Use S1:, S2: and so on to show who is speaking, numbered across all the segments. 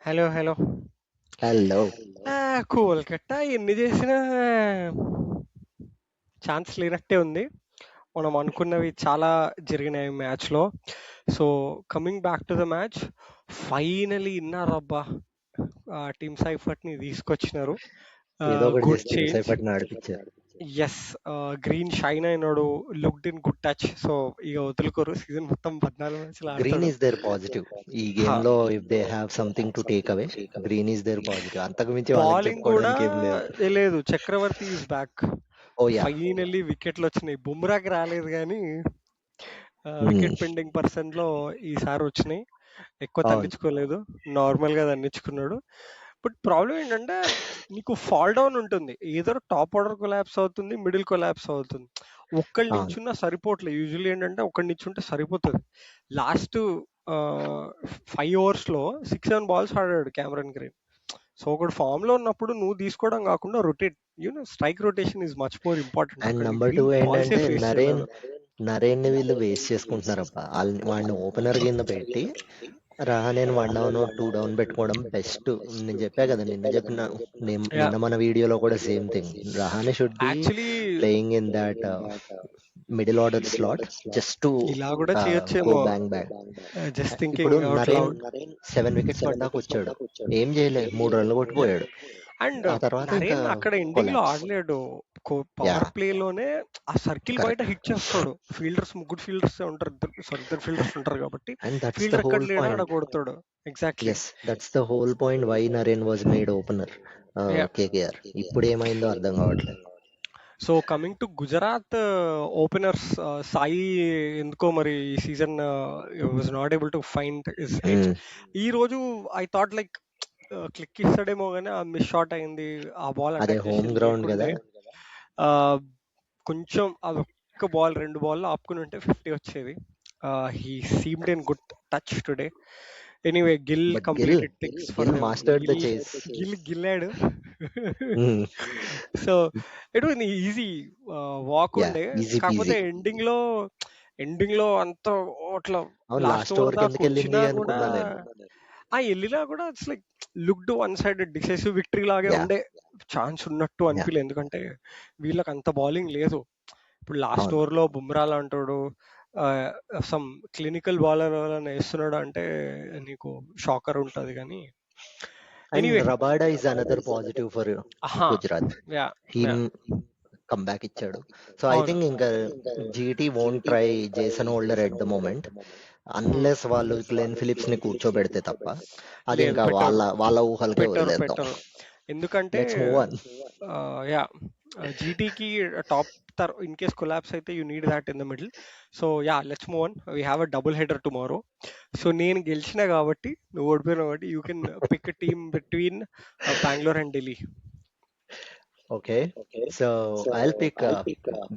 S1: Hello hello.
S2: Hello.
S1: Kolkata ఎన్ని చేసినా chance లేనట్టే ఉంది. మనం అనుకున్నవి చాలా జరిగినాయి మ్యాచ్లో. So coming back to the match, finally ఇన్నారబ్బా, టీమ్ సైఫర్ట్ని తీసుకొచ్చినారు.
S2: ఏదో ఒకటి
S1: గుడ్
S2: చేసి టీమ్
S1: చేంజ్.
S2: సేపటి నడిపించారు.
S1: ఎస్, గ్రీన్ షైన్ అయినాడు, looked in good touch. So ఇక వదులుకోరు, సీజన్ మొత్తం 14 మ్యాచ్లు
S2: గ్రీన్
S1: ఆడతాడు.
S2: Is there positive. ఈ గేమ్ లో if they have something to take away, Green is there positive. అంతకు మించి వాళ్ళకి
S1: బౌలింగ్ కూడా
S2: చెప్పుకోవడానికి ఏం లేదు.
S1: లేదు, Chakravarthy is back.
S2: Oh yeah.
S1: Finally వికెట్లు వచ్చినాయి. బుమ్రాకి రాలేదు కానీ వికెట్ పెండింగ్ పర్సన్ లో ఈసారి వచ్చినాయి. ఎక్కువ
S2: అవును.
S1: తన్నించుకోలేదు, నార్మల్ గా తన్నించుకున్నాడు. బట్ ప్రాబ్లం ఏంటంటే, నీకు ఫాల్ డౌన్ ఉంటుంది, ఏదో టాప్ ఆర్డర్ కొలాప్స్ అవుతుంది, మిడిల్ కొలాప్స్ అవుతుంది. ఒక్కళ్ళ
S2: అవును.
S1: నించున్నా సరిపోవట్లేదు. యూజువల్లీ ఏంటంటే ఒక్కడి నించుంటే సరిపోతుంది. లాస్ట్ 5 ఓవర్స్ లో 6-7 బాల్స్ ఆడాడు క్యామరన్ గ్రీన్. సో ఒకటి ఫామ్ లో ఉన్నప్పుడు నువ్వు తీసుకోవడం కాకుండా rotate, strike rotation is much more important.
S2: And
S1: అక్కడ
S2: నంబర్ టూ
S1: గ్రీన్ బాల్సే
S2: ఏంటంటే
S1: ఫేస్
S2: నరేన్
S1: చేయలేదు.
S2: నరేన్ ని వీళ్ళు వేస్ట్ చేసుకుంటున్నారబ్బా. వాడిని ఓపెనర్ కింద పెట్టి రహానేని 1 డౌన్ 2 డౌన్ పెట్టుకోవడం బెస్ట్. నేను చెప్పా కదా,
S1: యా,
S2: నిన్న మన వీడియోలో కూడా same thing. Rahane should be
S1: actually
S2: playing in that middle order slot just to
S1: ఇలా కూడా
S2: గో
S1: చేయొచ్చేమో.
S2: Bang bang.
S1: జస్ట్
S2: ఇప్పుడు
S1: thinking out
S2: Narine
S1: loud.
S2: 7 wickets పడ్డాక వచ్చాడు. ఏం చేయలే, 3 రన్లు కొట్టిపోయాడు.
S1: అండ్
S2: ఆ తర్వాత ఇంకా
S1: నరేన్ అక్కడ ఎండింగ్ లో
S2: కొలాప్స్.
S1: ఆడలేడు.
S2: యా.
S1: పవర్ ప్లే లోనే ఆ సర్కిల్ బయట
S2: కరెక్ట్.
S1: హిట్ చేస్తాడు. ఫీల్డర్స్, ముగ్గురు ఫీల్డర్స్ ఉంటారు, ఇద్దరు ఫీల్డర్స్ ఉంటారు కాబట్టి
S2: అండ్ దట్స్ ద
S1: ఫీల్డర్ ఎక్కడ
S2: హోల్
S1: లేడో ఆడ
S2: పాయింట్.
S1: కొడతాడు. Exactly.
S2: Yes, that's the whole point why Narine was made opener. KKR ఇప్పుడు ఏమైందో అర్థం కావట్లేదు.
S1: So coming to Gujarat openers, Sai ఎందుకో మరి ఈ season was not able to find his edge.
S2: Hmm.
S1: ఈ రోజు ఐ థాట్ లైక్ క్లిక్ ఇస్తాడేమో కానీ ఆ మిస్ షాట్ అయింది. ఆ బాల్
S2: అదే
S1: అటాక్
S2: హోమ్
S1: చేసి
S2: గ్రౌండ్ కదా.
S1: లేకుండే ఆ, కొంచెం అది ఒక్క బాల్, 2 బాల్ ఆపుకుని ఉంటే 50 వచ్చేది. He seemed in good touch today. Anyway, Gill
S2: but
S1: completed things for
S2: Gill
S1: him.
S2: Mastered the
S1: Gill
S2: chase.
S1: Gill గిల్లాడు. So it was easy walk
S2: yeah,
S1: ఉండే.
S2: ఈజీ
S1: కాకపోతే
S2: పీజీ.
S1: ఎండింగ్ లో అంత అట్లా
S2: అవును,
S1: లాస్ట్
S2: లాస్ట్
S1: ఓవర్
S2: ఓవర్కి
S1: దాకా
S2: ఎందుకు వెళ్ళింది
S1: వచ్చినా కూడా,
S2: అనుకున్నా నేను.
S1: ఆ వెళ్ళినా కూడా it's like looked one sided decisive victory లాగే
S2: యా.
S1: ఉండే. ఛాన్స్ ఉన్నట్టు
S2: యా.
S1: అనిపించలేదు, ఎందుకంటే వీళ్ళకి అంత బౌలింగ్ లేదు. ఇప్పుడు లాస్ట్
S2: అవును.
S1: ఓవర్ లో బుమ్రా లాంటోడు సమ్ క్లినికల్ బౌలర్ వేస్తున్నాడు అంటే నీకు షాకర్ ఉంటది కానీ.
S2: And
S1: anyway,
S2: Rabada is another positive for
S1: ఆహా,
S2: Gujarat.
S1: Yeah, yeah,
S2: him comeback ఇచ్చాడు. సో ఐ
S1: అవును.
S2: థింక్ ఇంకా GT won't try Jason Holder at the moment
S1: hmm.
S2: Unless వాళ్ళు గ్లెన్ ఫిలిప్స్ ని కూర్చోబెడితే తప్ప. అది
S1: లేదు,
S2: ఇంకా వాళ్ళ
S1: పెట్టరు,
S2: వాళ్ళ ఊహలకే వదిలేద్దాం.
S1: పెట్టరు. ఎందుకంటే
S2: లెట్స్ మూవ్ ఆన్.
S1: యా, జీటీకి టాప్ ఇన్ కేస్ కొలాప్స్ అయితే you need that in the middle. So yeah, let's move on. We have a double header tomorrow. So నేను గెలిచిన కాబట్టి, నువ్వు ఓడిపోయినా కాబట్టి, you can pick team between Bengaluru and Delhi.
S2: Okay, so I'll pick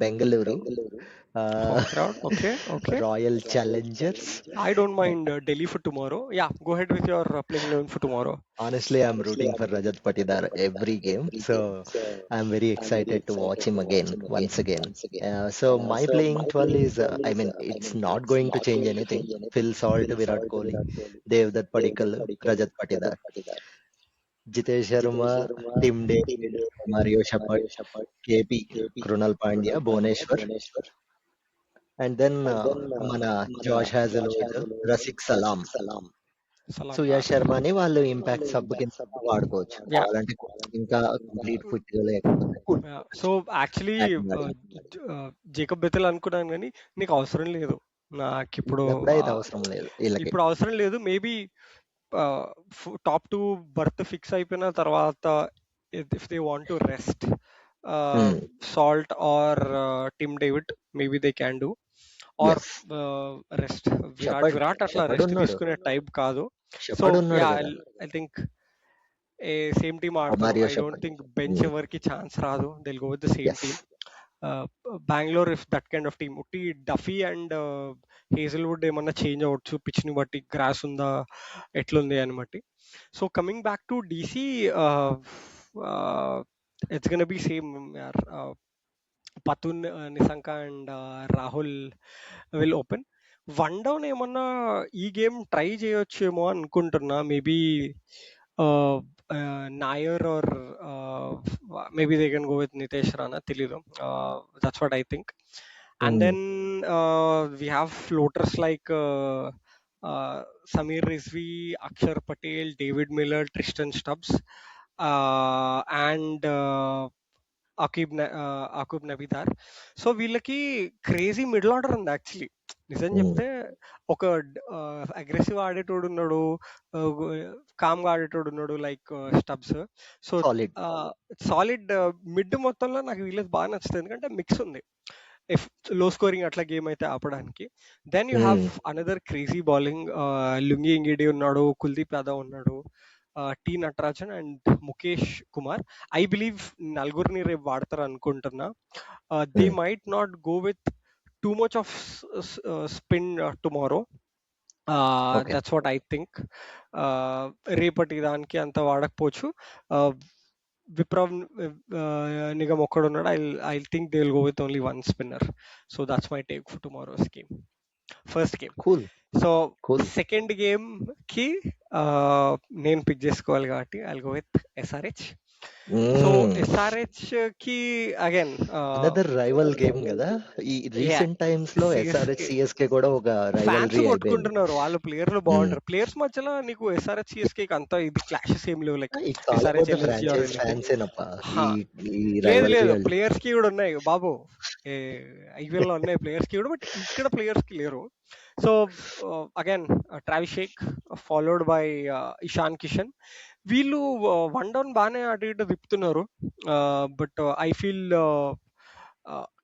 S2: Bengaluru,
S1: home crowd. Okay, okay.
S2: Royal challengers.
S1: I don't mind Delhi for tomorrow. Yeah, go ahead with your playing 11 for tomorrow.
S2: Honestly, I'm rooting for Rajat Patidar every game, so I'm very excited to watch him again, once again. So my playing 12 is, I mean, it's not going to change anything. Phil Salt, Virat Kohli, Devdutt Padikkal, Rajat Patidar, Jitesh Sharma, Tim David, Mario Shepherd, KP, Krunal Pandya, Bhuvneshwar, and then మన Josh Hazlewood, Rasikh సలాం,
S1: Salatar.
S2: Suyash శర్మని వాళ్ళు impact sub కింద వాడుకోవచ్చు
S1: Yeah.
S2: కావాలంటే. ఇంకా complete fit గా లేకపోతే
S1: so actually
S2: అది
S1: Jacob Bethel అనుకున్నాను కానీ నీకు అవసరం లేదు. నాకు ఇప్పుడు
S2: ఎప్పుడైతే అవసరం లేదు వీళ్ళకి.
S1: ఇప్పుడు అవసరం లేదు. మేబీ టాప్ 2 బర్త్ ఫిక్స్ అయిపోయిన తర్వాత, if they want to rest Salt or Tim David, maybe they can do. Or
S2: S.
S1: Rest Virat.
S2: Shepherd
S1: Virat అట్లా
S2: షెపర్డ్
S1: రెస్ట్
S2: ఉన్నాడు.
S1: తీసుకునే టైప్ కాదు. సో
S2: షెపర్డ్ ఉన్నాడు
S1: యా,
S2: కదా.
S1: I think a same team ఆడతారు.
S2: Mario
S1: I don't
S2: Shepherd.
S1: Think bench ఎవరికి chance రాదు. They'll go with the same
S2: S.
S1: Team. Bengaluru if that kind of team, ఉట్టి డఫీ అండ్ హేజల్వుడ్ ఏమన్నా change అవ్వచ్చు, pitch ని బట్టి, గ్రాస్ ఉందా, ఎట్లుంది అని బట్టి. So coming back to DC, it's gonna be same యార్. Patun, Nisanka and Rahul will open. One down ఏమన్నా ఈ గేమ్ ట్రై చేయొచ్చేమో అనుకుంటున్నా. Maybe Nair or maybe they can go with Nitesh Rana, తెలీదు. That's what I think. And
S2: Hmm.
S1: Then we have floaters like Samir Rizvi, Akshar Patel, David Miller, Tristan Stubbs, and Aquib Nabidar. So వీళ్ళకి crazy middle order ఉంది actually. నిజం
S2: Hmm.
S1: చెప్తే ఒక aggressive ఆడేటోడు ఉన్నాడు, కామ్గా ఆడేటోడు ఉన్నాడు like Stubbs. So
S2: Solid.
S1: Solid mid మొత్తంలో నాకు వీళ్ళకి బాగా నచ్చుతుంది, ఎందుకంటే మిక్స్ ఉంది. ఇఫ్ లో స్కోరింగ్ అట్లా గేమ్ అయితే ఆపడానికి. Then you have
S2: Hmm.
S1: Another crazy bowling. Lungi Ngidi ఉన్నాడు, కుల్దీప్ యాదవ్ ఉన్నాడు, T Natarajan and Mukesh Kumar. I believe నలుగురిని రేపు వాడతారు అనుకుంటున్నా. They
S2: Hmm.
S1: Might not go with too much of spin tomorrow.
S2: Okay.
S1: That's what I think. రేపటి దానికి అంత వాడకపోవచ్చు. విప్రవ్ నిగమ్ ఒక్కడున్నాడు. I think they will go with only one spinner. So that's my take for tomorrow's game. First game.
S2: Cool.
S1: So
S2: Cool.
S1: Second game కి నేను pick చేసుకోవాలి కాబట్టి I go with SRH. So
S2: Hmm.
S1: SRH కి again
S2: Another rival game కదా. ఈ recent times లో SRH
S1: CSK
S2: CSK కూడా ఒక
S1: ఫ్యాన్స్
S2: రైవల్రీ అయిపోయింది.
S1: కొట్టుకుంటున్నారు, వాళ్ళ ప్లేయర్లు
S2: Hmm.
S1: బాగుంటారు. ప్లేయర్స్ మధ్యలో నీకు ఎస్ఆర్హెచ్ సిఎస్కే అంత ఇది క్లాషెస్ ఏం లేవు, like
S2: It's all about
S1: SRH
S2: the
S1: LSG or
S2: franchise
S1: anything.
S2: fans ఏనప్పా ఈ ఈ
S1: లేదు
S2: rivalry
S1: లేదు,
S2: వాళ్ళు.
S1: ప్లేయర్స్ కి కూడా ఉన్నాయి బాబు. ఐపీఎల్ లో ఉన్నాయి ప్లేయర్స్ కి కూడా, బట్ ఇక్కడ ప్లేయర్స్ కి లేరు. సో అగైన్ ట్రావిస్ షేక్ ఫాలోడ్ బై ఇషాన్ కిషన్. వీళ్ళు వన్ డౌన్ బాగానే అటు ఇటు తిప్పుతున్నారు. But I feel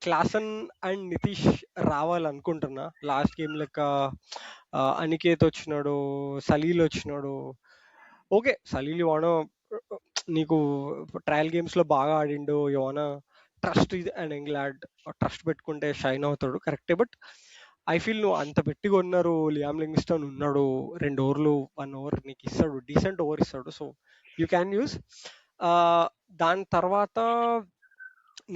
S1: Klaasen and Nitish రావాలనుకుంటున్నా. లాస్ట్ గేమ్ లెక్క అనికేత్ వచ్చినాడు, సలీల్ వచ్చినాడు. ఓకే, సలీల్ వానో నీకు ట్రయల్ గేమ్స్ లో బాగా ఆడిండు, యోనా ట్రస్ట్ అండ్ ఇంగ్లాండ్ ట్రస్ట్ పెట్టుకుంటే షైన్ అవుతాడు, కరెక్టే. బట్ ఐ ఫీల్ నువ్వు అంత పెట్టి కొన్నారు, లియామ్ లింగ్స్టన్ ఉన్నాడు, 2 ఓవర్లు 1 ఓవర్ నీకు ఇస్తాడు, డీసెంట్ ఓవర్ ఇస్తాడు. So you can use. దాని తర్వాత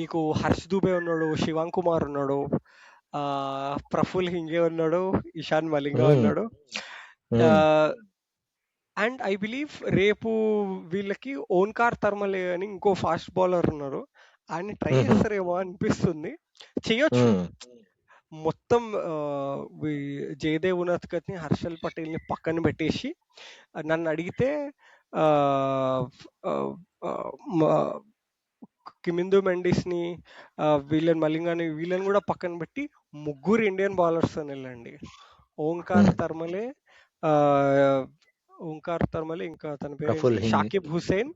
S1: నీకు హర్ష్ దూబే ఉన్నాడు, శివాంగ్ కుమార్ ఉన్నాడు, ప్రఫుల్ హింగే ఉన్నాడు, ఇషాన్ మలింగా
S2: Hmm.
S1: ఉన్నాడు.
S2: Hmm.
S1: అండ్ ఐ బిలీవ్ రేపు వీళ్ళకి ఓన్కార్ థర్మలే అని ఇంకో ఫాస్ట్ బౌలర్ ఉన్నారు, ఆయన ట్రై
S2: Mhm.
S1: చేస్తారేమో అనిపిస్తుంది. చేయొచ్చు.
S2: Hmm.
S1: మొత్తం జయదేవ్ ఉనత్కత్ ని, హర్షల్ పటేల్ ని పక్కన పెట్టేసి నన్ను అడిగితే ఆ, ఆ, ఆ, మ- కిమిందు మెండిస్ ని, వీళ్ళని మలింగాని, వీళ్ళని కూడా పక్కన పెట్టి ముగ్గురు ఇండియన్ బౌలర్స్ అని వెళ్ళండి. ఓంకార్
S2: Hmm.
S1: తర్మలే, ఆ, ఓంకార్ తర్మలే, ఇంకా తన పేరేంటి,
S2: ప్రఫుల్ హింగి.
S1: షాకిబ్ హుసేన్,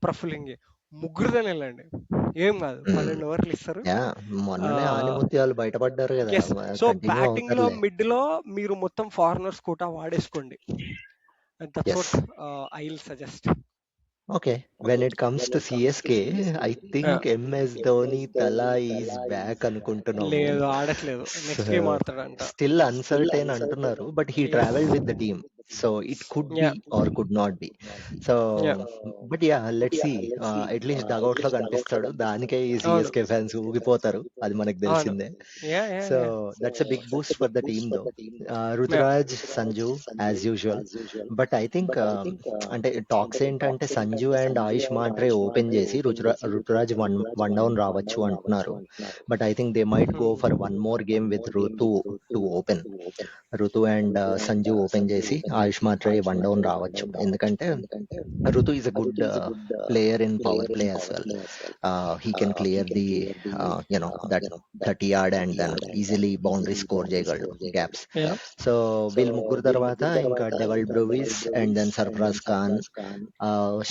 S1: ప్రఫుల్ హింగే, ముగ్గురుదని వెళ్ళండి. ఏం కాదు,
S2: Hmm.
S1: 12 ఓవర్లు ఇస్తారు.
S2: యా మొన్ననే ఆనిముత్యాలు బయటపడ్డారు కదా,
S1: ఎస్. సో
S2: కంటిన్యూ
S1: బ్యాటింగ్ లో
S2: అవుతారులే.
S1: మిడ్ లో మీరు మొత్తం ఫారినర్స్ కోటా వాడేసుకోండి. That's
S2: is.
S1: What I will suggest.
S2: Okay, when it comes to CSK, I think MS Dhoni Thala is back అనుకుంటున్నాము.
S1: లేదు, ఆడట్లేదు. నెక్స్ట్ గేమ్ ఆడతాడంట.
S2: స్టిల్ అన్సర్టైన్ అంటున్నారు, but he
S1: is.
S2: Travelled with the team, so it could be
S1: yeah
S2: or could not be. So
S1: yeah
S2: but yeah, let see. At least dugout లో కనిపిస్తాడు, దానికే ఈ
S1: అవును
S2: సిఎస్కే ఫ్యాన్స్ ఊగిపోతారు, అది మనకు
S1: అవును.
S2: తెలిసిందే.
S1: Yeah yeah
S2: so
S1: yeah
S2: that's a big boost for the team though.
S1: Yeah
S2: Ruturaj, Sanju as usual. But I think అంటే టాక్స్ ఏంటంటే సంజు అండ్ ఆయుష్ మాట్రే ఓపెన్ చేసి రుతురాజ్ వన్ డౌన్ రావచ్చు అంటున్నారు. But I think they might go for one more game with Rutu to open. Rutu and Sanju open చేసి Ayush Mhatre one down రావచ్చు, ఎందుకంటే Rutu is a good player in power play as well. He can clear the that 30 yard and then easily boundary score చేయగలడు gaps.
S1: Yeah
S2: so వీళ్ళు ముగ్గురు తర్వాత ఇంకా Dewald Brevis and then Sarfaraz Khan,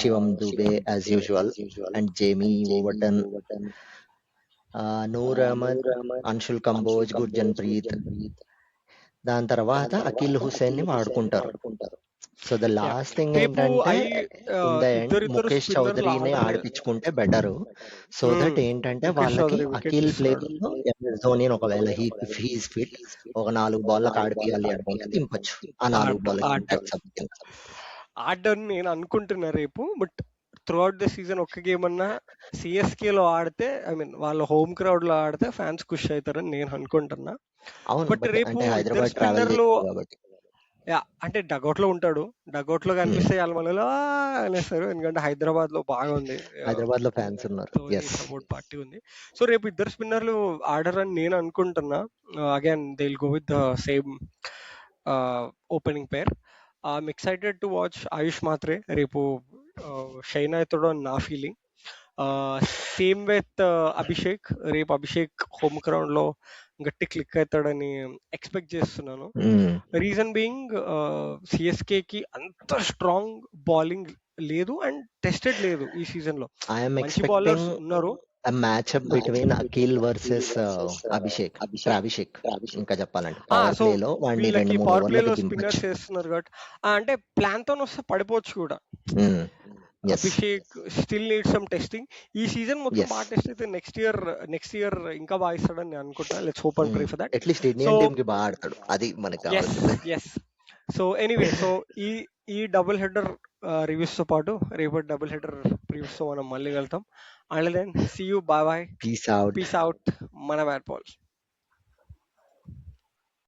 S2: Shivam Dube as usual, and Jamie Overton, Noor Ahmad, Anshul Kamboj, Gurjapneet. దాని తర్వాత Akeal Hosein ని వాడుకుంటారు. So the
S1: yeah
S2: last thing
S1: రేపు
S2: ఏంటంటే, ఇన్ ద ఎండ్
S1: ఇద్దరిద్దరు
S2: ముఖేష్
S1: స్పిన్నర్లు
S2: చౌదరిని
S1: ఆడలేదు.
S2: ఆడిపించుకుంటే బెటరు, సో దట్ ఏంటంటే
S1: ముఖేష్
S2: వాళ్ళకి
S1: చౌదరి వికెట్
S2: అఖిల్
S1: తీస్తున్నాడు.
S2: ప్లేస్ లో MS ధోని ఒకవేళ ఇఫ్ హీస్ ఫిట్ ఒక 4 బాళ్ళకి ఆడిపియాలి అనుకుంటే దింపొచ్చు, ఆ 4 బాళ్ళకి ఇంపాక్ట్ సబ్కింద.
S1: ఆడని నేను అనుకుంటున్నా రేపు. But through out the season ఒక్క గేమ్ అన్నా సిఎస్కే లో ఆడితే, ఐ మీన్ వాళ్ళ హోమ్ క్రౌడ్ లో ఆడితే ఫ్యాన్స్ ఖుషి అవుతారని నేను అనుకుంటున్నా.
S2: అవును,
S1: బట్
S2: బట్
S1: రేపు
S2: అంటే
S1: ఇద్దరు
S2: హైదరాబాద్ ట్రావెల్
S1: స్పిన్నర్లు,
S2: చేయాలి కాబట్టి.
S1: అంటే డగౌట్ లో ఉంటాడు, డగౌట్ లో
S2: Hmm.
S1: కనిపిస్తే వాళ్ళు మనలో అనేస్తారు, ఎందుకంటే హైదరాబాద్ లో బాగుంది,
S2: హైదరాబాద్ లో ఫ్యాన్స్ ఉన్నారు.
S1: ధోని
S2: ఎస్.
S1: సపోర్ట్ పార్టీ ఉంది. సో రేపు ఇద్దరు స్పిన్నర్లు ఆడరని నేను అనుకుంటున్నా. Again they will go with the same opening pair. I'm excited to watch Ayush Mhatre రేపు షైన్ అవుతాడు అని నా ఫీలింగ్. Same with Abhishek. రేపు అభిషేక్ హోమ్ గ్రౌండ్ లో గట్టి క్లిక్ అవుతాడని ఎక్స్పెక్ట్ చేస్తున్నాను.
S2: Hmm.
S1: రీజన్ బీయింగ్ సిఎస్కే కి అంత స్ట్రాంగ్ బౌలింగ్ లేదు అండ్ టెస్టెడ్ లేదు ఈ సీజన్ లో.
S2: ఐఎమ్
S1: మంచి బౌలర్స్
S2: ఎక్స్పెక్టింగ్
S1: ఉన్నారు.
S2: a matchup between Akil versus Abhishek, Abhishek. ఇంకా చెప్పాలంటే పవర్
S1: సో
S2: ప్లే లో వాడిని
S1: వీళ్ళకి
S2: 2-3
S1: పవర్ ప్లే
S2: ఓవర్లకు
S1: లో
S2: దింపొచ్చు.
S1: స్పిన్నర్స్ వేస్తున్నారు కాబట్టి, అంటే ప్లాన్ తో వస్తే పడిపోవచ్చు కూడా.
S2: Yes.
S1: Abhishek still need some testing. ఈ సీజన్ మొత్తం
S2: ఎస్.
S1: బాగా టెస్ట్ అయితే నెక్స్ట్ ఇయర్ ఇంకా బాగా ఇస్తాడని నేను అనుకుంటున్నా. Let's hope and pray for that.
S2: At least
S1: so
S2: Indian team కి బాగా ఆడతాడు, అది మనకు
S1: ఎస్,
S2: కావాల్సింది.
S1: ఎస్. సో ఎనీవే, సో ఈ ఈ డబుల్ హెడర్ రివ్యూస్ తో పాటు రేపటి డబుల్ హెడర్ రివ్యూస్ తో మనం మళ్ళీ వెళ్తాం. And then see you, bye bye,
S2: peace out.
S1: Peace out, మన బ్యాట్ బాల్స్.